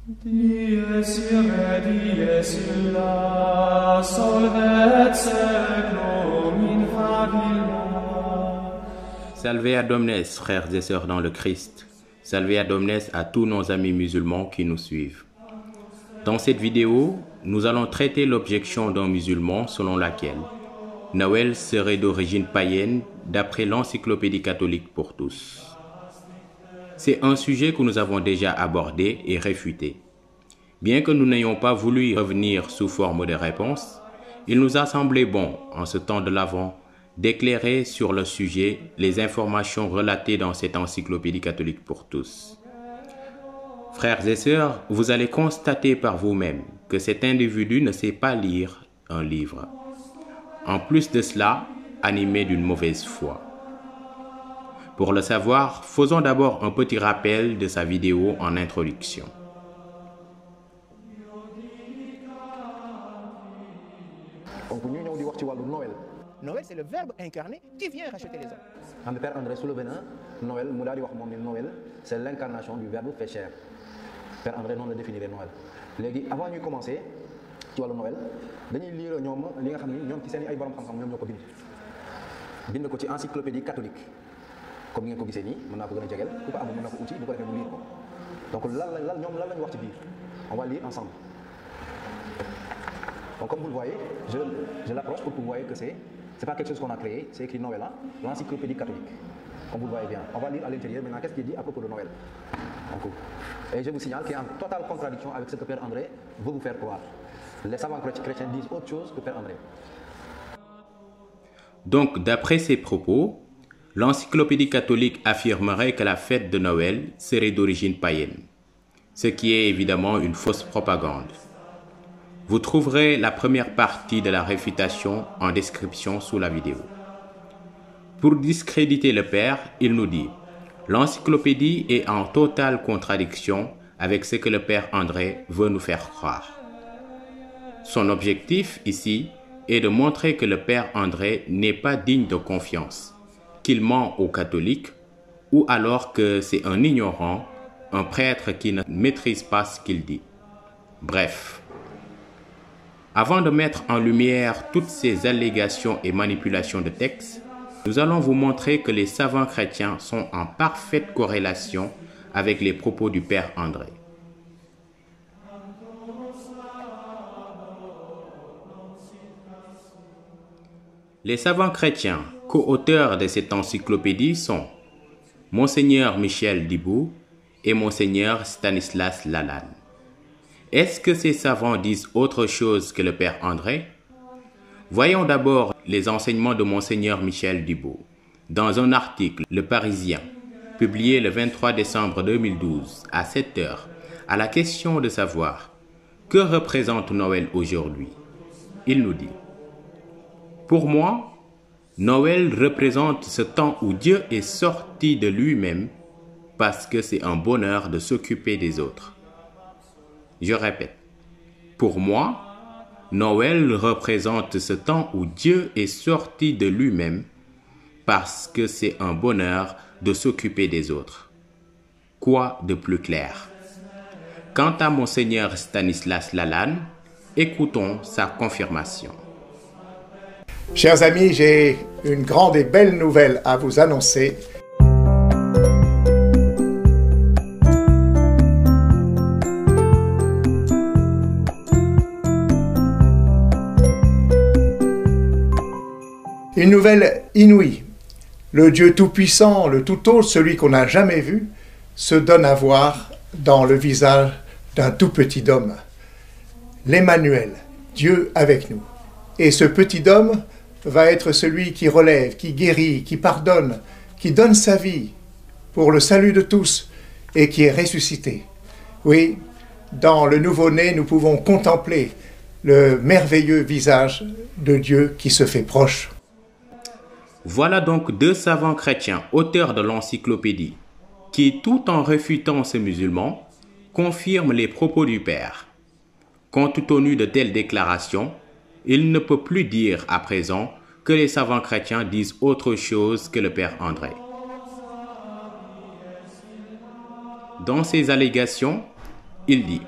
Dies irae, dies illa, solvet seclum in favilla. Salvea Domnes, frères et sœurs dans le Christ. Salvea Domnes à tous nos amis musulmans qui nous suivent. Dans cette vidéo, nous allons traiter l'objection d'un musulman selon laquelle Noël serait d'origine païenne d'après l'Encyclopédie catholique pour tous. C'est un sujet que nous avons déjà abordé et réfuté. Bien que nous n'ayons pas voulu y revenir sous forme de réponse, il nous a semblé bon, en ce temps de l'Avent, d'éclairer sur le sujet les informations relatées dans cette Encyclopédie catholique pour tous. Frères et sœurs, vous allez constater par vous-même que cet individu ne sait pas lire un livre. En plus de cela, animé d'une mauvaise foi. Pour le savoir, faisons d'abord un petit rappel de sa vidéo en introduction. Donc ñu ñëw di wax ci wàllu Noël. Noël, c'est le verbe incarné qui vient racheter les hommes. xam ne Père André soulevé na Noël mu daal di wax moom ne Noël c'est l'incarnation du verbe fait chair. Père André noonu la définir Noël. léegi avant ñuy commencer ci wàllu Noël dañuy lire ñoom li nga xam ni ñoom ci seen ay borom xam-xam ñoom ñoo ko bind ko ci encyclopédie catholique comme ngeen ko gisee nii mën naa ko gën a jegeel ku ko amul mën na ko uti bu ko defee mu lire ko donc ñoom lan lañu wax ci biir on va lire ensemble. Donc comme vous le voyez, je l'approche pour que vous voyez que c'est pas quelque chose qu'on a créé, c'est écrit Noël, hein? L'encyclopédie catholique. Comme vous le voyez bien. On va lire à l'intérieur maintenant qu'est-ce qu'il dit à propos de Noël. Donc, et je vous signale qu'il est en totale contradiction avec ce que Père André veut vous faire croire. Les savants chrétiens disent autre chose que Père André. Donc, d'après ces propos, l'Encyclopédie catholique affirmerait que la fête de Noël serait d'origine païenne, ce qui est évidemment une fausse propagande. Vous trouverez la première partie de la réfutation en description sous la vidéo. Pour discréditer le Père, il nous dit « L'encyclopédie est en totale contradiction avec ce que le Père André veut nous faire croire. » Son objectif ici est de montrer que le Père André n'est pas digne de confiance, qu'il ment aux catholiques ou alors que c'est un ignorant, un prêtre qui ne maîtrise pas ce qu'il dit. Bref. Avant de mettre en lumière toutes ces allégations et manipulations de textes, nous allons vous montrer que les savants chrétiens sont en parfaite corrélation avec les propos du Père André. Les savants chrétiens, co-auteurs de cette encyclopédie sont Monseigneur Michel Dibou et Monseigneur Stanislas Lalanne. Est-ce que ces savants disent autre chose que le Père André? Voyons d'abord les enseignements de Monseigneur Michel Dibou dans un article Le Parisien, publié le 23 décembre 2012 à 7 heures, à la question de savoir que représente Noël aujourd'hui. Il nous dit « Pour moi, Noël représente ce temps où Dieu est sorti de lui-même parce que c'est un bonheur de s'occuper des autres. » Je répète, pour moi, Noël représente ce temps où Dieu est sorti de lui-même parce que c'est un bonheur de s'occuper des autres. Quoi de plus clair? Quant à Monseigneur Stanislas Lalanne, écoutons sa confirmation. Chers amis, j'ai une grande et belle nouvelle à vous annoncer. Une nouvelle inouïe. Le Dieu Tout-Puissant, le Tout-Haut, celui qu'on n'a jamais vu, se donne à voir dans le visage d'un tout petit homme. L'Emmanuel, Dieu avec nous. Et ce petit homme va être celui qui relève, qui guérit, qui pardonne, qui donne sa vie pour le salut de tous et qui est ressuscité. Oui, dans le nouveau-né, nous pouvons contempler le merveilleux visage de Dieu qui se fait proche. Voilà donc deux savants chrétiens, auteurs de l'encyclopédie, qui, tout en réfutant ces musulmans, confirment les propos du Père. Compte tenu de telles déclarations, il ne peut plus dire à présent que les savants chrétiens disent autre chose que le Père André. Dans ces allégations, Il dit: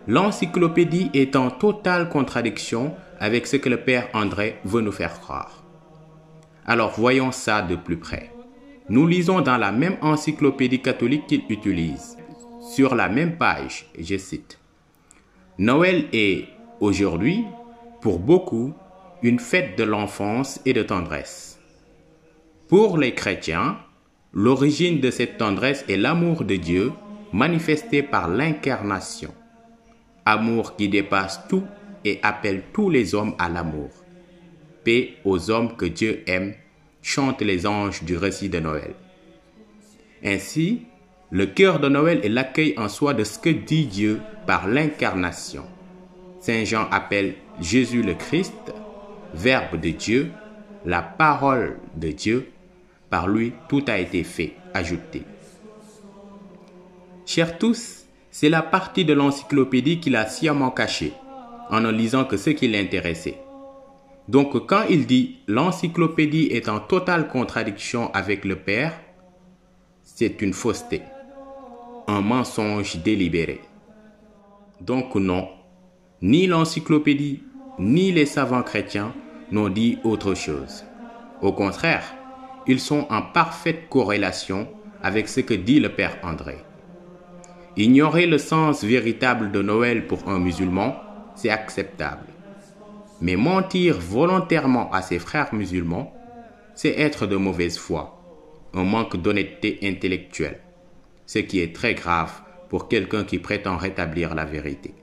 l'encyclopédie est en totale contradiction avec ce que le père André veut nous faire croire. Alors voyons ça de plus près. Nous lisons dans la même encyclopédie catholique qu'il utilise, sur la même page, je cite: Noël est, aujourd'hui, pour beaucoup, une fête de l'enfance et de tendresse. Pour les chrétiens, l'origine de cette tendresse est l'amour de Dieu manifesté par l'incarnation. Amour qui dépasse tout et appelle tous les hommes à l'amour. Paix aux hommes que Dieu aime, chantent les anges du récit de Noël. Ainsi, le cœur de Noël est l'accueil en soi de ce que dit Dieu par l'incarnation. Saint Jean appelle Jésus le Christ, Verbe de Dieu, la parole de Dieu. Par lui, tout a été fait, ajouté. Chers tous, c'est la partie de l'encyclopédie qu'il a sciemment cachée, en ne lisant que ce qui l'intéressait. Donc quand il dit « l'encyclopédie est en totale contradiction avec le Père », c'est une fausseté, un mensonge délibéré. Donc non, ni l'encyclopédie, ni les savants chrétiens n'ont dit autre chose. Au contraire, ils sont en parfaite corrélation avec ce que dit le Père André. Ignorer le sens véritable de Noël pour un musulman, c'est acceptable. Mais mentir volontairement à ses frères musulmans, c'est être de mauvaise foi, un manque d'honnêteté intellectuelle, ce qui est très grave pour quelqu'un qui prétend rétablir la vérité.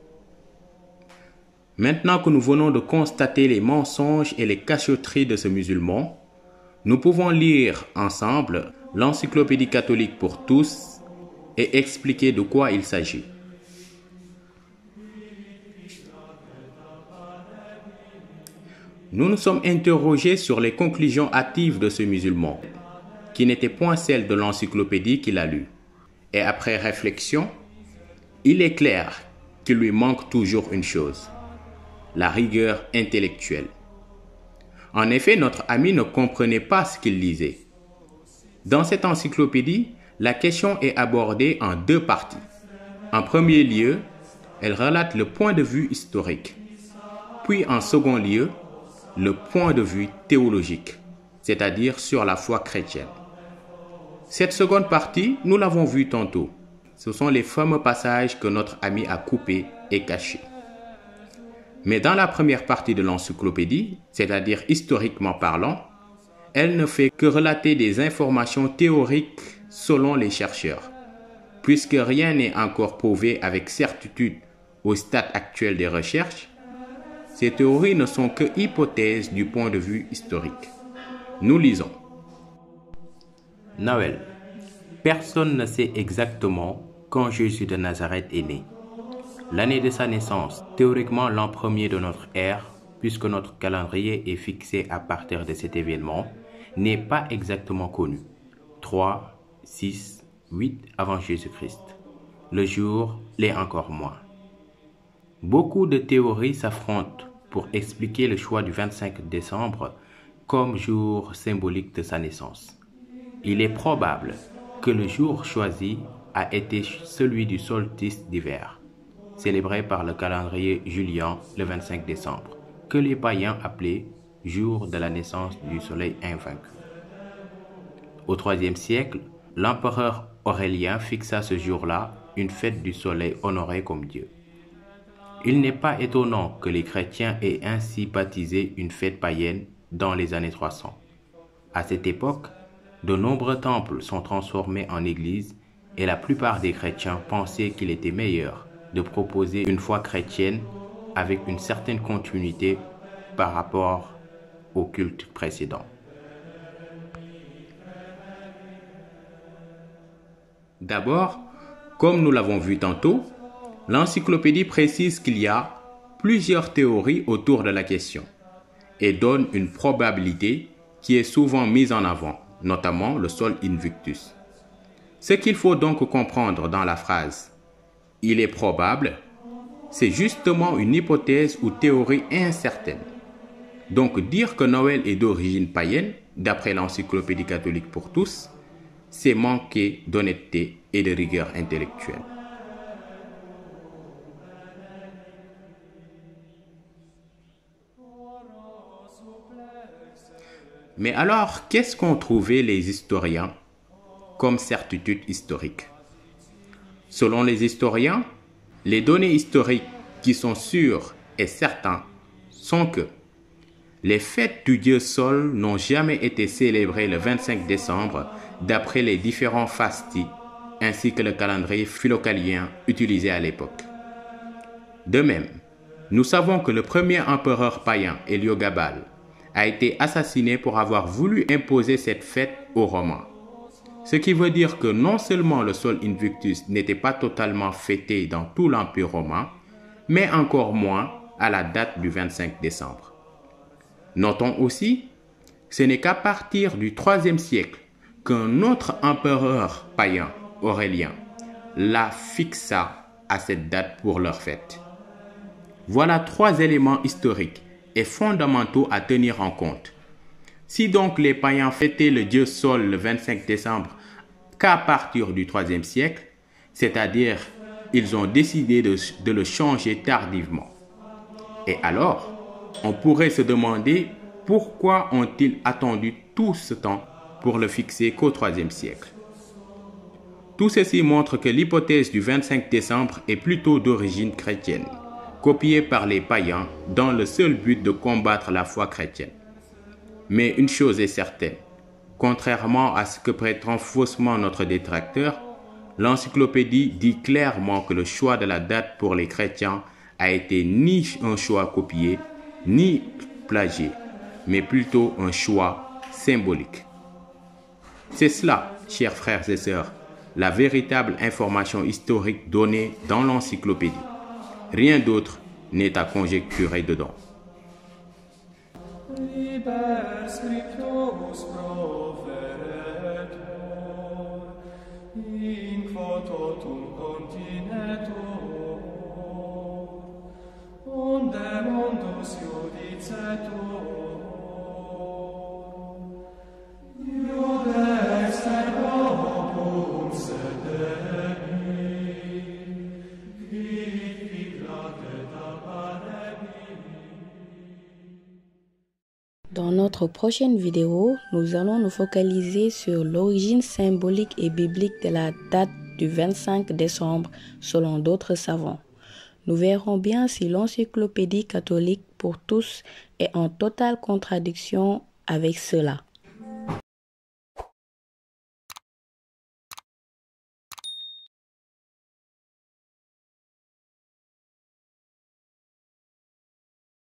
Maintenant que nous venons de constater les mensonges et les cachotteries de ce musulman, nous pouvons lire ensemble l'encyclopédie catholique pour tous et expliquer de quoi il s'agit. Nous nous sommes interrogés sur les conclusions hâtives de ce musulman, qui n'étaient point celles de l'encyclopédie qu'il a lue. Et après réflexion, il est clair qu'il lui manque toujours une chose: la rigueur intellectuelle. En effet, notre ami ne comprenait pas ce qu'il lisait. Dans cette encyclopédie, la question est abordée en deux parties. En premier lieu, elle relate le point de vue historique. Puis en second lieu, le point de vue théologique, c'est-à-dire sur la foi chrétienne. Cette seconde partie, nous l'avons vue tantôt. Ce sont les fameux passages que notre ami a coupés et cachés. Mais dans la première partie de l'encyclopédie, c'est-à-dire historiquement parlant, elle ne fait que relater des informations théoriques selon les chercheurs. Puisque rien n'est encore prouvé avec certitude au stade actuel des recherches, ces théories ne sont que hypothèses du point de vue historique. Nous lisons. Noël. Personne ne sait exactement quand Jésus de Nazareth est né. L'année de sa naissance, théoriquement l'an 1er de notre ère, puisque notre calendrier est fixé à partir de cet événement, n'est pas exactement connu. 3, 6, 8 avant Jésus-Christ. Le jour l'est encore moins. Beaucoup de théories s'affrontent pour expliquer le choix du 25 décembre comme jour symbolique de sa naissance. Il est probable que le jour choisi a été celui du solstice d'hiver, célébré par le calendrier julien le 25 décembre, que les païens appelaient jour de la naissance du soleil invaincu. Au IIIe siècle, l'empereur Aurélien fixa ce jour-là une fête du soleil honorée comme Dieu. Il n'est pas étonnant que les chrétiens aient ainsi baptisé une fête païenne dans les années 300. À cette époque, de nombreux temples sont transformés en églises et la plupart des chrétiens pensaient qu'il était meilleur de proposer une foi chrétienne avec une certaine continuité par rapport au culte précédent. D'abord, comme nous l'avons vu tantôt, l'encyclopédie précise qu'il y a plusieurs théories autour de la question et donne une probabilité qui est souvent mise en avant, notamment le sol invictus. Ce qu'il faut donc comprendre dans la phrase « il est probable », c'est justement une hypothèse ou théorie incertaine. Donc dire que Noël est d'origine païenne, d'après l'encyclopédie catholique pour tous, c'est manquer d'honnêteté et de rigueur intellectuelle. Mais alors, qu'est-ce qu'ont trouvé les historiens comme certitude historique? Selon les historiens, les données historiques qui sont sûres et certaines sont que les fêtes du dieu Sol n'ont jamais été célébrées le 25 décembre d'après les différents fastis ainsi que le calendrier philocalien utilisé à l'époque. De même, nous savons que le premier empereur païen, Héliogabale, a été assassiné pour avoir voulu imposer cette fête aux Romains. Ce qui veut dire que non seulement le Sol Invictus n'était pas totalement fêté dans tout l'Empire romain, mais encore moins à la date du 25 décembre. Notons aussi, ce n'est qu'à partir du IIIe siècle qu'un autre empereur païen, Aurélien, la fixa à cette date pour leur fête. Voilà 3 éléments historiques et fondamentaux à tenir en compte. Si donc les païens fêtaient le dieu Sol le 25 décembre qu'à partir du IIIe siècle, c'est-à-dire ils ont décidé de le changer tardivement. Et alors, on pourrait se demander pourquoi ont-ils attendu tout ce temps pour le fixer qu'au IIIe siècle. Tout ceci montre que l'hypothèse du 25 décembre est plutôt d'origine chrétienne, copiée par les païens dans le seul but de combattre la foi chrétienne. Mais une chose est certaine, contrairement à ce que prétend faussement notre détracteur, l'encyclopédie dit clairement que le choix de la date pour les chrétiens a été ni un choix copié, ni plagié, mais plutôt un choix symbolique. C'est cela, chers frères et sœurs, la véritable information historique donnée dans l'encyclopédie. Rien d'autre n'est à conjecturer dedans. Liber scriptus proferetur, in quo totum continetur, onde mundus judicetur, iud exter opum sedemi, quid placet apparebi. Dans notre prochaine vidéo, nous allons nous focaliser sur l'origine symbolique et biblique de la date du 25 décembre selon d'autres savants. Nous verrons bien si l'encyclopédie catholique pour tous est en totale contradiction avec cela.